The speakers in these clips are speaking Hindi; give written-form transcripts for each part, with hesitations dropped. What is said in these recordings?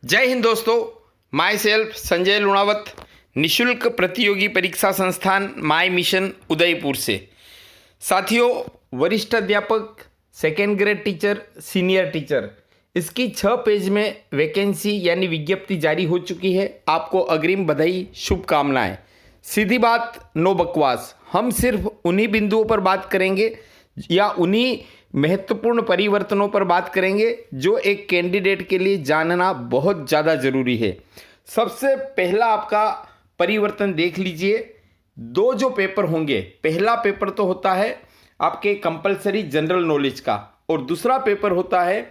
जय हिंद दोस्तों। माई सेल्फ संजय लुणावत, निशुल्क प्रतियोगी परीक्षा संस्थान माई मिशन उदयपुर से। साथियों, वरिष्ठ अध्यापक, second grade teacher, senior teacher, इसकी 6 पेज में वैकेंसी यानी विज्ञप्ति जारी हो चुकी है। आपको अग्रिम बधाई, शुभकामनाएं। सीधी बात, नो बकवास। हम सिर्फ उन्हीं बिंदुओं पर बात करेंगे या उन्हीं महत्वपूर्ण परिवर्तनों पर बात करेंगे जो एक कैंडिडेट के लिए जानना बहुत ज़्यादा ज़रूरी है। सबसे पहला आपका परिवर्तन देख लीजिए। 2 जो पेपर होंगे, पहला पेपर तो होता है आपके कंपलसरी जनरल नॉलेज का और दूसरा पेपर होता है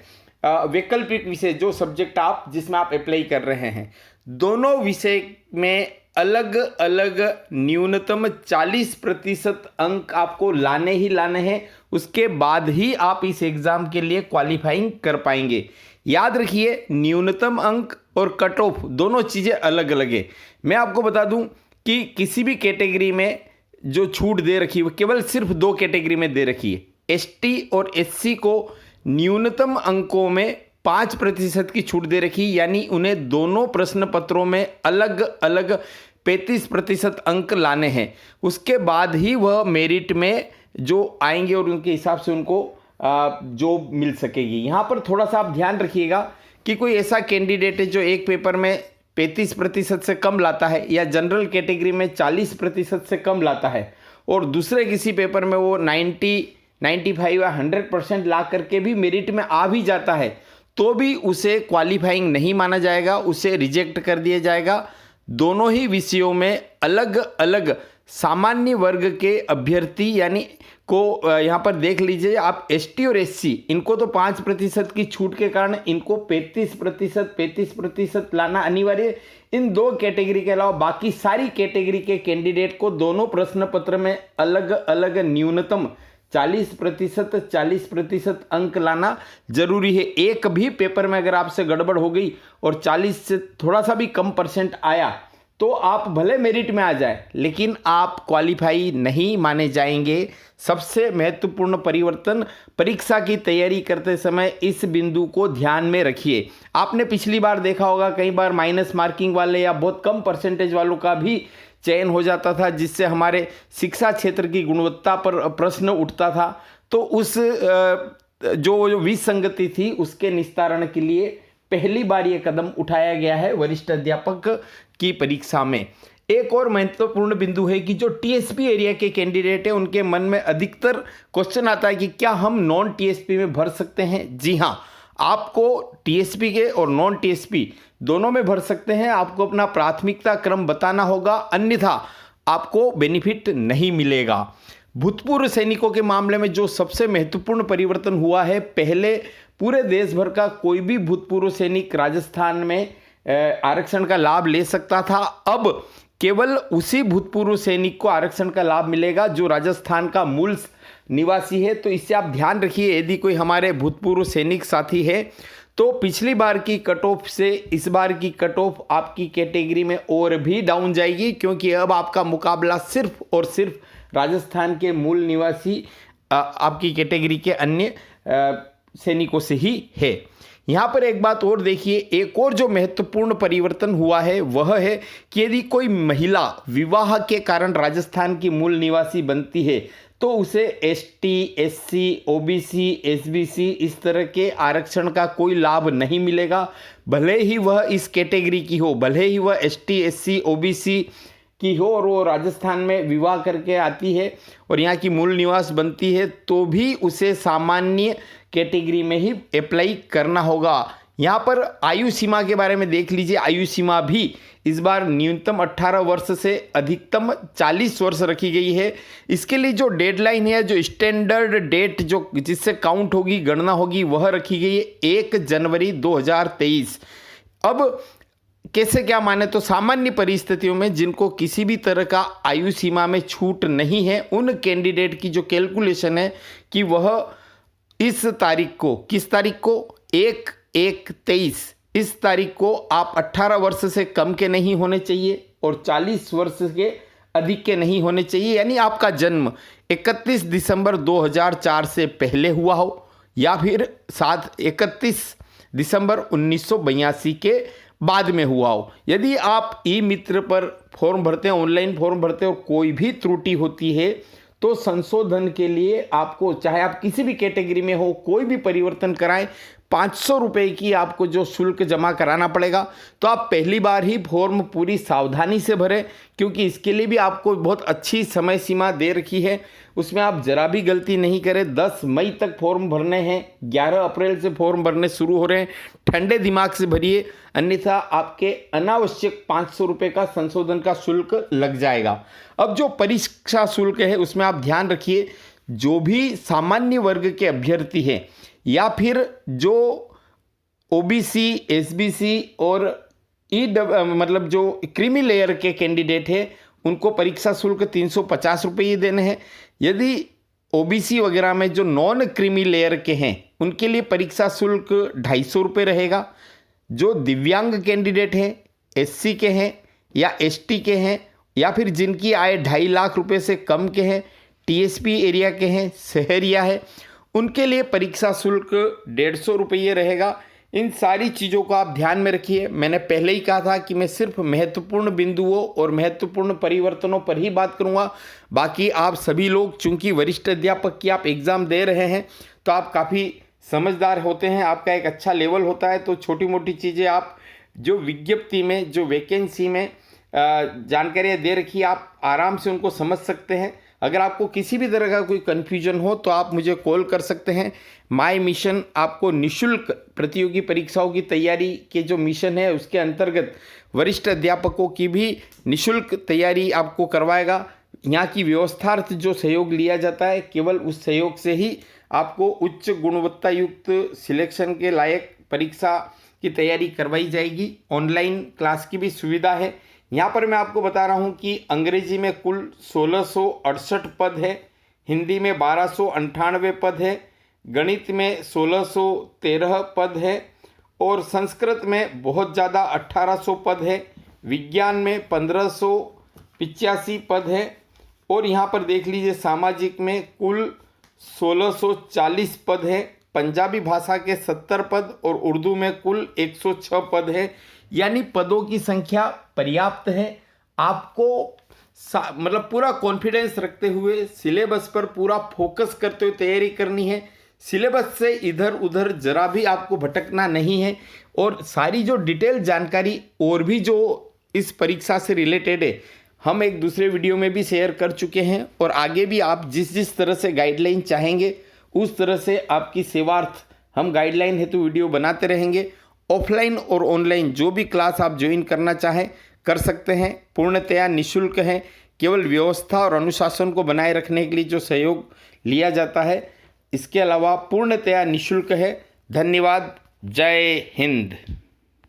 वैकल्पिक विषय, जो सब्जेक्ट आप जिसमें आप अप्लाई कर रहे हैं। दोनों विषय में अलग अलग न्यूनतम 40% अंक आपको लाने ही लाने हैं। उसके बाद ही आप इस एग्ज़ाम के लिए क्वालिफाइंग कर पाएंगे। याद रखिए, न्यूनतम अंक और कट ऑफ दोनों चीज़ें अलग अलग है। मैं आपको बता दूं कि किसी भी कैटेगरी में जो छूट दे रखी है वो केवल सिर्फ 2 कैटेगरी में दे रखी है। एसटी और एससी को न्यूनतम अंकों में 5% की छूट दे रखी, यानी उन्हें दोनों प्रश्न पत्रों में अलग अलग 35% अंक लाने हैं। उसके बाद ही वह मेरिट में जो आएंगे और उनके हिसाब से उनको जॉब मिल सकेगी। यहाँ पर थोड़ा सा आप ध्यान रखिएगा कि कोई ऐसा कैंडिडेट है जो एक पेपर में 35% से कम लाता है या जनरल कैटेगरी में 40% से कम लाता है और दूसरे किसी पेपर में वो 90, 95 या 100% ला करके भी मेरिट में आ भी जाता है, तो भी उसे क्वालिफाइंग नहीं माना जाएगा, उसे रिजेक्ट कर दिया जाएगा। दोनों ही विषयों में अलग अलग सामान्य वर्ग के अभ्यर्थी यानी को यहाँ पर देख लीजिए आप, एसटी और एससी, इनको तो 5% की छूट के कारण इनको 35% लाना अनिवार्य। इन 2 कैटेगरी के अलावा बाकी सारी कैटेगरी के कैंडिडेट को दोनों प्रश्न पत्र में अलग अलग न्यूनतम 40% अंक लाना जरूरी है। एक भी पेपर में अगर आपसे गड़बड़ हो गई और 40 से थोड़ा सा भी कम परसेंट आया तो आप भले मेरिट में आ जाए लेकिन आप क्वालिफाई नहीं माने जाएंगे। सबसे महत्वपूर्ण परिवर्तन, परीक्षा की तैयारी करते समय इस बिंदु को ध्यान में रखिए। आपने पिछली बार देखा होगा, कई बार माइनस मार्किंग वाले या बहुत कम परसेंटेज वालों का भी चयन हो जाता था, जिससे हमारे शिक्षा क्षेत्र की गुणवत्ता पर प्रश्न उठता था। तो उस जो विसंगति थी उसके निस्तारण के लिए पहली बार ये कदम उठाया गया है वरिष्ठ अध्यापक की परीक्षा में। एक और महत्वपूर्ण बिंदु है कि जो टीएसपी एरिया के कैंडिडेट हैं उनके मन में अधिकतर क्वेश्चन आता है कि क्या हम नॉन टीएसपी में भर सकते हैं। जी हाँ, आपको टीएसपी के और नॉन टीएसपी दोनों में भर सकते हैं। आपको अपना प्राथमिकता क्रम बताना होगा, अन्यथा आपको बेनिफिट नहीं मिलेगा। भूतपूर्व सैनिकों के मामले में जो सबसे महत्वपूर्ण परिवर्तन हुआ है, पहले पूरे देश भर का कोई भी भूतपूर्व सैनिक राजस्थान में आरक्षण का लाभ ले सकता था। अब केवल उसी भूतपूर्व सैनिक को आरक्षण का लाभ मिलेगा जो राजस्थान का मूल निवासी है। तो इससे आप ध्यान रखिए, यदि कोई हमारे भूतपूर्व सैनिक साथी है तो पिछली बार की कट ऑफ से इस बार की कट ऑफ आपकी कैटेगरी में और भी डाउन जाएगी, क्योंकि अब आपका मुकाबला सिर्फ और सिर्फ राजस्थान के मूल निवासी आपकी कैटेगरी के अन्य सैनिकों से ही है। यहाँ पर एक बात और देखिए, एक और जो महत्वपूर्ण परिवर्तन हुआ है वह है कि यदि कोई महिला विवाह के कारण राजस्थान की मूल निवासी बनती है तो उसे एसटी, एससी, ओबीसी, एसबीसी इस तरह के आरक्षण का कोई लाभ नहीं मिलेगा। भले ही वह इस कैटेगरी की हो, भले ही वह एसटी, एससी, ओबीसी की हो और वो राजस्थान में विवाह करके आती है और यहाँ की मूल निवास बनती है, तो भी उसे सामान्य कैटेगरी में ही अप्लाई करना होगा। यहाँ पर आयु सीमा के बारे में देख लीजिए। आयु सीमा भी इस बार न्यूनतम 18 वर्ष से अधिकतम 40 वर्ष रखी गई है। इसके लिए जो डेडलाइन है, जो स्टैंडर्ड डेट जो जिससे काउंट होगी, गणना होगी, वह रखी गई है 1 जनवरी 2023। अब कैसे क्या माने तो सामान्य परिस्थितियों में जिनको किसी भी तरह का आयु सीमा में छूट नहीं है, उन कैंडिडेट की जो कैलकुलेशन है कि वह इस तारीख को, किस तारीख को, 1/1/23, इस तारीख को आप 18 वर्ष से कम के नहीं होने चाहिए और 40 वर्ष के अधिक के नहीं होने चाहिए। यानी आपका जन्म 31 दिसंबर 2004 से पहले हुआ हो या फिर 31 दिसंबर 1982 के बाद में हुआ हो। यदि आप ई मित्र पर फॉर्म भरते हैं, ऑनलाइन फॉर्म भरते हैं और कोई भी त्रुटि होती है तो संशोधन के लिए आपको, चाहे आप किसी भी कैटेगरी में हो, कोई भी परिवर्तन कराएं, 500 रुपये की आपको जो शुल्क जमा कराना पड़ेगा। तो आप पहली बार ही फॉर्म पूरी सावधानी से भरें, क्योंकि इसके लिए भी आपको बहुत अच्छी समय सीमा दे रखी है, उसमें आप जरा भी गलती नहीं करें। 10 मई तक फॉर्म भरने हैं, 11 अप्रैल से फॉर्म भरने शुरू हो रहे हैं। ठंडे दिमाग से भरिए, अन्यथा आपके अनावश्यक 500 रुपये का संशोधन का शुल्क लग जाएगा। अब जो परीक्षा शुल्क है उसमें आप ध्यान रखिए, जो भी सामान्य वर्ग के अभ्यर्थी हैं या फिर जो ओबीसी, एसबीसी और मतलब जो क्रीमी लेयर के कैंडिडेट हैं, उनको परीक्षा शुल्क 350 रुपये ही देने हैं। यदि ओबीसी वगैरह में जो नॉन क्रीमी लेयर के हैं उनके लिए परीक्षा शुल्क 250 रुपये रहेगा। जो दिव्यांग कैंडिडेट हैं, एससी के हैं या एसटी के हैं या फिर जिनकी आय 2.5 लाख रुपए से कम के हैं, टीएसपी एरिया के हैं, शहरिया है, उनके लिए परीक्षा शुल्क 150 रुपये रहेगा। इन सारी चीज़ों को आप ध्यान में रखिए। मैंने पहले ही कहा था कि मैं सिर्फ महत्वपूर्ण बिंदुओं और महत्वपूर्ण परिवर्तनों पर ही बात करूंगा। बाकी आप सभी लोग, चूंकि वरिष्ठ अध्यापक की आप एग्ज़ाम दे रहे हैं तो आप काफ़ी समझदार होते हैं, आपका एक अच्छा लेवल होता है, तो छोटी मोटी चीज़ें आप जो विज्ञप्ति में, जो वैकेंसी में जानकारियाँ दे रखी है, आप आराम से उनको समझ सकते हैं। अगर आपको किसी भी तरह का कोई कन्फ्यूजन हो तो आप मुझे कॉल कर सकते हैं। माय मिशन आपको निःशुल्क प्रतियोगी परीक्षाओं की तैयारी के जो मिशन है उसके अंतर्गत वरिष्ठ अध्यापकों की भी निःशुल्क तैयारी आपको करवाएगा। यहाँ की व्यवस्थार्थ जो सहयोग लिया जाता है, केवल उस सहयोग से ही आपको उच्च गुणवत्ता युक्त सिलेक्शन के लायक परीक्षा की तैयारी करवाई जाएगी। ऑनलाइन क्लास की भी सुविधा है। यहाँ पर मैं आपको बता रहा हूँ कि अंग्रेजी में कुल 1668 पद है, हिंदी में 1298 पद है, गणित में 1613 पद है और संस्कृत में बहुत ज़्यादा 1800 पद है, विज्ञान में 1585 पद है और यहाँ पर देख लीजिए सामाजिक में कुल 1640 पद है, पंजाबी भाषा के 70 पद और उर्दू में कुल 106 पद है। यानी पदों की संख्या पर्याप्त है। आपको मतलब पूरा कॉन्फिडेंस रखते हुए सिलेबस पर पूरा फोकस करते हुए तैयारी करनी है। सिलेबस से इधर उधर जरा भी आपको भटकना नहीं है और सारी जो डिटेल जानकारी और भी जो इस परीक्षा से रिलेटेड है हम एक दूसरे वीडियो में भी शेयर कर चुके हैं और आगे भी आप जिस जिस तरह से गाइडलाइन चाहेंगे उस तरह से आपकी सेवार्थ हम गाइडलाइन हेतु वीडियो बनाते रहेंगे। ऑफलाइन और ऑनलाइन जो भी क्लास आप ज्वाइन करना चाहें कर सकते हैं, पूर्णतया निःशुल्क है। केवल व्यवस्था और अनुशासन को बनाए रखने के लिए जो सहयोग लिया जाता है, इसके अलावा पूर्णतया निःशुल्क है। धन्यवाद। जय हिंद।